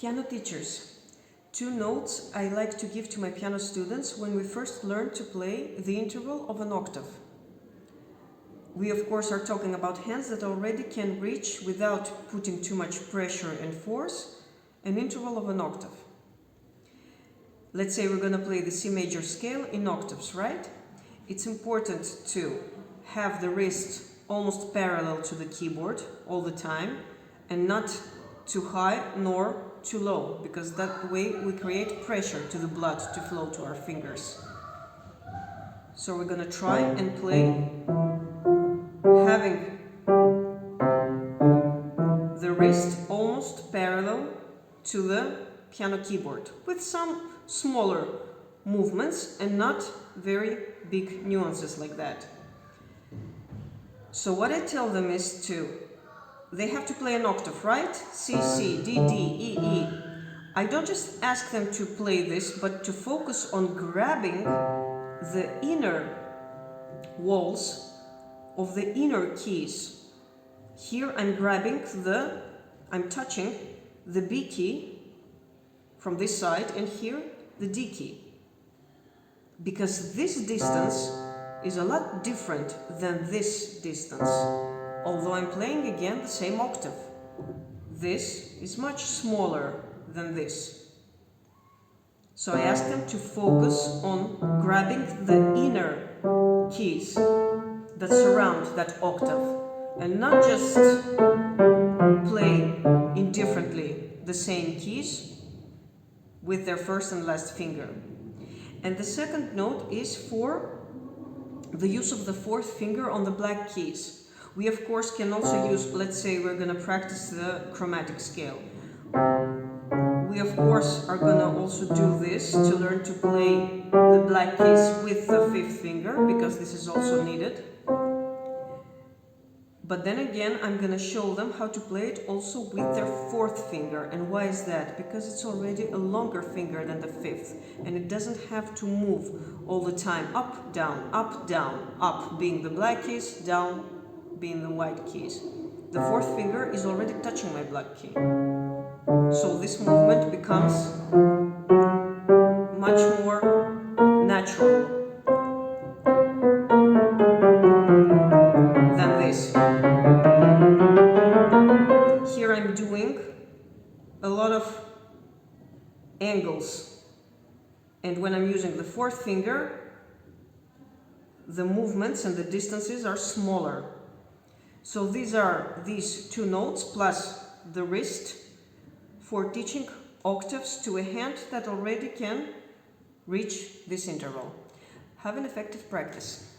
Piano teachers. 2 notes I like to give to my piano students when we first learn to play the interval of an octave. We of course are talking about hands that already can reach, without putting too much pressure and force, an interval of an octave. Let's say we're going to play the C major scale in octaves, right? It's important to have the wrist almost parallel to the keyboard all the time, and not too high nor too low, because that way we create pressure to the blood to flow to our fingers. So we're going to try and play having the wrist almost parallel to the piano keyboard, with some smaller movements and not very big nuances like that. So what I tell them is they have to play an octave, right? C, C, D, D, E, E. I don't just ask them to play this, but to focus on grabbing the inner walls of the inner keys. Here I'm touching the B key from this side, and here the D key. Because this distance is a lot different than this distance. Although I'm playing again the same octave. This is much smaller than this. So I ask them to focus on grabbing the inner keys that surround that octave, and not just play indifferently the same keys with their first and last finger. And the second note is for the use of the 4th finger on the black keys. We of course can also use, let's say we're going to practice the chromatic scale. We of course are going to also do this to learn to play the black keys with the 5th finger, because this is also needed. But then again, I'm going to show them how to play it also with their 4th finger. And why is that? Because it's already a longer finger than the 5th, and it doesn't have to move all the time up, down, up being the black keys, down being the white keys. The 4th finger is already touching my black key. So this movement becomes much more natural than this. Here I'm doing a lot of angles, and when I'm using the 4th finger, the movements and the distances are smaller. So these are these 2 notes plus the wrist for teaching octaves to a hand that already can reach this interval. Have an effective practice.